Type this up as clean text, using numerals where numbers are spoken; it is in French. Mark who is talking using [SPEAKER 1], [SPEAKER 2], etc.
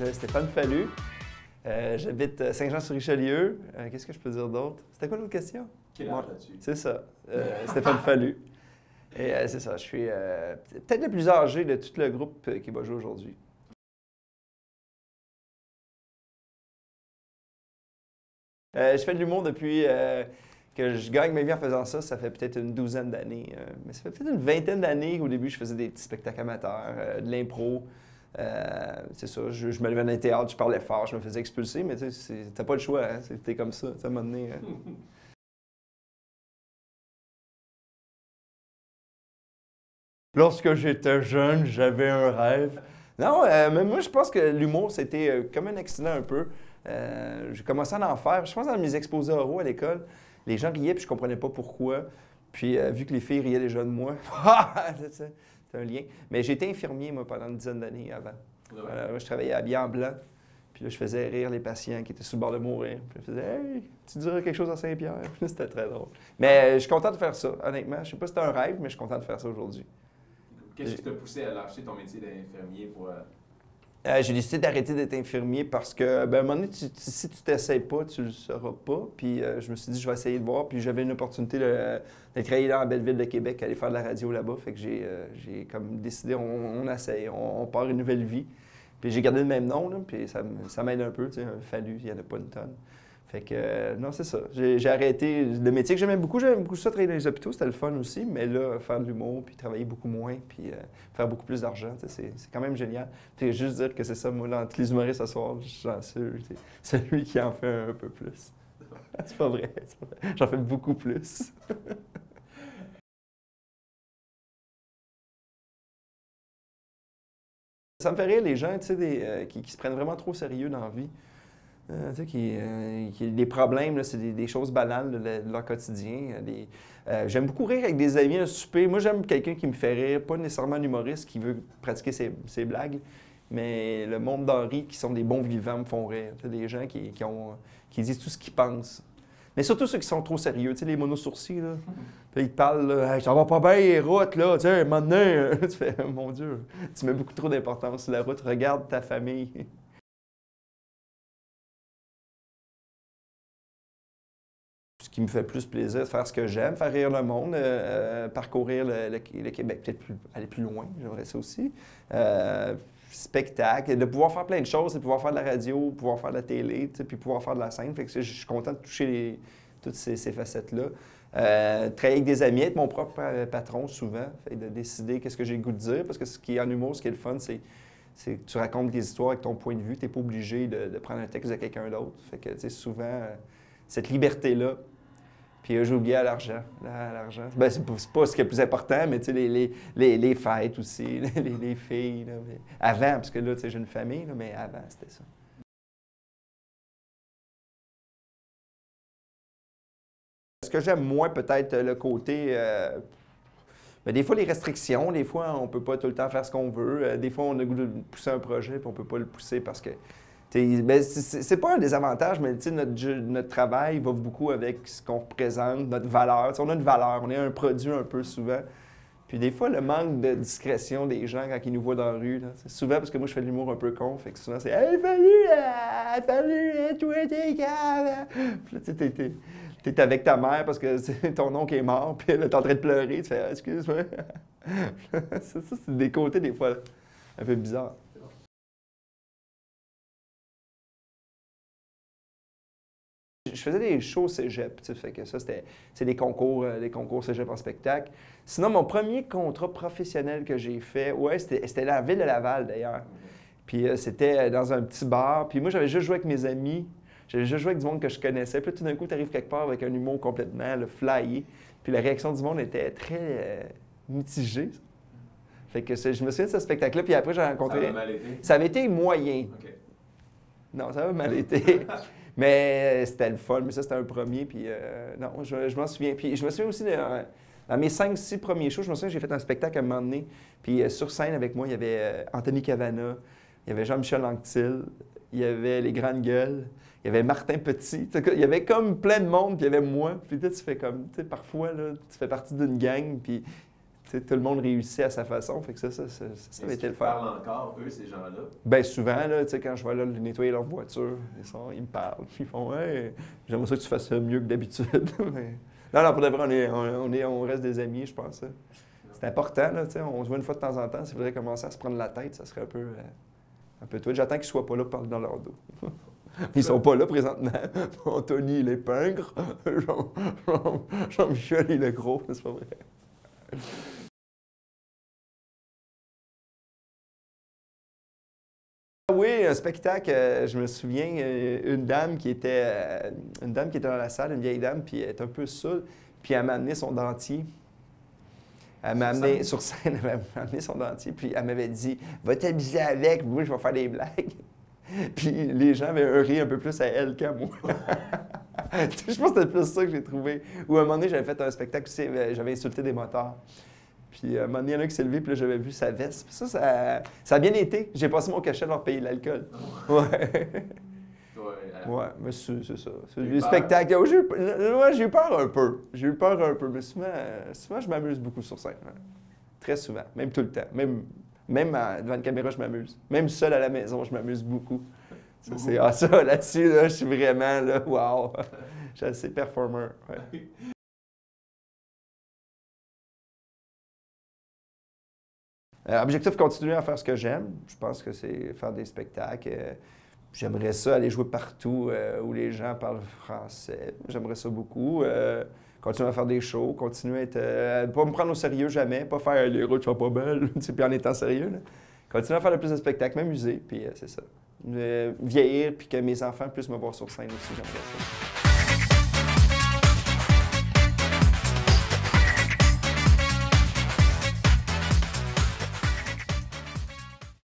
[SPEAKER 1] m'appelle Stéphane Fallu. J'habite Saint-Jean-sur-Richelieu. Qu'est-ce que je peux dire d'autre? C'était quoi l'autre question?
[SPEAKER 2] Quel âge as-tu?
[SPEAKER 1] C'est ça. Stéphane Fallu. Et c'est ça, je suis peut-être le plus âgé de tout le groupe qui va jouer aujourd'hui. Je fais de l'humour depuis que je gagne ma vie en faisant ça. Ça fait peut-être une douzaine d'années. Mais ça fait peut-être une vingtaine d'années qu'au début, je faisais des petits spectacles amateurs, de l'impro. C'est ça, je me levais dans les théâtres, je parlais fort, je me faisais expulser, mais tu sais, t'as pas le choix, hein, t'es comme ça, à un moment donné. Lorsque j'étais jeune, j'avais un rêve. Non, mais moi, je pense que l'humour, c'était comme un accident un peu. J'ai commencé à en faire. Je pense dans mes exposés oraux à l'école, les gens riaient puis je comprenais pas pourquoi. Puis vu que les filles riaient déjà de moi, c'est un lien. Mais j'ai été infirmier, moi, pendant une dizaine d'années avant. Moi, je travaillais habillé en blanc. Puis là, je faisais rire les patients qui étaient sur le bord de mourir. Puis je faisais « Hey, tu dirais quelque chose à Saint-Pierre? » Puis c'était très drôle. Mais je suis content de faire ça, honnêtement. Je sais pas si c'était un rêve, mais je suis content de faire ça aujourd'hui.
[SPEAKER 2] Qu'est-ce qui t'a poussé à lâcher ton métier d'infirmier pour...
[SPEAKER 1] J'ai décidé d'arrêter d'être infirmier parce que, ben, à un moment donné, si tu t'essayes pas, tu le sauras pas. Puis je me suis dit, je vais essayer de voir. Puis j'avais une opportunité de travailler dans la belle ville de Québec, aller faire de la radio là-bas. Fait que j'ai comme décidé, on essaye, on part une nouvelle vie. Puis j'ai gardé le même nom, là, puis ça m'aide un peu, tu sais, un Fallu, il n'y en a pas une tonne. Fait que, non, c'est ça. J'ai arrêté le métier que j'aimais beaucoup ça, travailler dans les hôpitaux, c'était le fun aussi, mais là, faire de l'humour, puis travailler beaucoup moins, puis faire beaucoup plus d'argent, c'est quand même génial. Puis juste dire que c'est ça, moi, dans tous les humoristes ce soir, j'en suis celui qui en fait un peu plus. C'est pas vrai. J'en fais beaucoup plus. Ça me fait rire les gens, tu sais, qui se prennent vraiment trop sérieux dans la vie. Tu sais, les problèmes, là, c'est des choses banales de leur quotidien. J'aime beaucoup rire avec des amis à un souper. Moi, j'aime quelqu'un qui me fait rire, pas nécessairement un humoriste qui veut pratiquer ses blagues, mais le monde d'Henri qui sont des bons vivants me font rire. Tu sais, des gens qui disent tout ce qu'ils pensent. Mais surtout ceux qui sont trop sérieux, tu sais, les monosourcils, là. Puis ils te parlent, là, hey, ça va pas bien, les routes, là, tu sais, maintenant, tu fais, mon Dieu, tu mets beaucoup trop d'importance sur la route, regarde ta famille. Ce qui me fait plus plaisir, c'est faire ce que j'aime, faire rire le monde, parcourir le Québec, peut-être aller plus loin, j'aimerais ça aussi. Spectacle, de pouvoir faire plein de choses, de pouvoir faire de la radio, pouvoir faire de la télé, puis pouvoir faire de la scène. Fait que je suis content de toucher toutes ces facettes-là. Travailler avec des amis, être mon propre patron souvent, fait de décider qu'est-ce que j'ai le goût de dire, parce que ce qui est en humour, ce qui est le fun, c'est que tu racontes des histoires avec ton point de vue, tu n'es pas obligé de prendre un texte de quelqu'un d'autre. Fait que, tu sais, souvent, cette liberté-là. Puis j'ai oublié à l'argent. Ben, c'est pas ce qui est le plus important, mais tu sais, les fêtes aussi, les filles. Là, avant, parce que là, tu sais, j'ai une famille, là, mais avant, c'était ça. Ce que j'aime moins, peut-être, le côté... ben, des fois, les restrictions, des fois, on peut pas tout le temps faire ce qu'on veut. Des fois, on a le goût de pousser un projet, puis on peut pas le pousser parce que... Ben, c'est pas un désavantage, mais notre travail va beaucoup avec ce qu'on représente, notre valeur. T'sais, on a une valeur, on est un produit un peu souvent. Puis des fois, le manque de discrétion des gens quand ils nous voient dans la rue, c'est souvent parce que moi, je fais de l'humour un peu con, fait que souvent, c'est « Hey, salut, toi, t'es cave! » Puis là, tu sais, t'es avec ta mère parce que ton oncle est mort, puis elle est en train de pleurer, tu fais « Excuse-moi. » Ça, c'est des côtés, des fois, un peu bizarres. Je faisais des shows cégep, tu sais, fait que ça, c'est des concours cégep en spectacle. Sinon, mon premier contrat professionnel que j'ai fait, ouais, c'était la ville de Laval, d'ailleurs. Puis c'était dans un petit bar. Puis moi, j'avais juste joué avec mes amis. J'avais juste joué avec du monde que je connaissais. Puis tout d'un coup, tu arrives quelque part avec un humour complètement flyé. Puis la réaction du monde était très mitigée. Fait que je me souviens de ce spectacle-là. Puis après, j'ai rencontré...
[SPEAKER 2] Ça avait mal été?
[SPEAKER 1] Ça avait été moyen.
[SPEAKER 2] OK.
[SPEAKER 1] Non, ça avait mal été. Mais c'était le fun, mais ça, c'était un premier, puis non, je m'en souviens. Puis je me souviens aussi, dans mes 5-6 premiers shows, je me souviens que j'ai fait un spectacle à un moment donné, puis sur scène avec moi, il y avait Anthony Cavana, il y avait Jean-Michel Anctil, il y avait Les Grandes Gueules, il y avait Martin Petit, il y avait comme plein de monde, puis il y avait moi, puis tu fais comme, tu sais, parfois, là, tu fais partie d'une gang, puis sais, tout le monde réussit à sa façon. Fait que ça avait été le fun.
[SPEAKER 2] Ils parlent encore, eux, ces gens-là?
[SPEAKER 1] Bien souvent, là, tu sais, quand je vais là nettoyer leur voiture, ils me parlent. Puis ils font « Hey, j'aimerais ça que tu fasses ça mieux que d'habitude. » Non, pour de vrai, on reste des amis, je pense. C'est important, là, tu sais, on se voit une fois de temps en temps. S'il faudrait commencer à se prendre la tête, ça serait un peu tout. J'attends qu'ils ne soient pas là pour parler dans leur dos. Ils sont pas là présentement. Anthony, il est pingre. Jean-Michel, il est gros. C'est pas vrai. Oui, un spectacle, je me souviens, une dame qui était dans la salle, une vieille dame, puis elle est un peu saoule, puis elle m'a amené son dentier. Elle m'a amené sur scène, elle m'a amené son dentier, puis elle m'avait dit « Va t'amuser avec, moi je vais faire des blagues. » Puis les gens avaient ri un peu plus à elle qu'à moi. Je pense que c'était plus ça que j'ai trouvé. Ou à un moment donné, j'avais fait un spectacle aussi, j'avais insulté des motards. Puis à un moment donné, il y en a un qui s'est levé, puis là, j'avais vu sa veste. Puis ça a bien été. J'ai passé mon cachet de leur payer de l'alcool. Ouais. Ouais, mais c'est ça. C'est des spectacles. J'ai eu peur un peu. J'ai eu peur un peu, mais souvent je m'amuse beaucoup sur scène. Ouais. Très souvent, même tout le temps. Même devant une caméra, je m'amuse. Même seul à la maison, je m'amuse beaucoup. Ça, là-dessus, là, je suis vraiment, là, wow! Je suis assez performeur. Ouais. Objectif, continuer à faire ce que j'aime. Je pense que c'est faire des spectacles. J'aimerais ça aller jouer partout où les gens parlent français. J'aimerais ça beaucoup. Continuer à faire des shows, continuer à être... pas me prendre au sérieux jamais, pas faire les rôles, tu vas pas belle, puis en étant sérieux. Là. Continuer à faire le plus de spectacles, m'amuser, puis c'est ça. Vieillir, puis que mes enfants puissent me voir sur scène aussi, j'aimerais ça.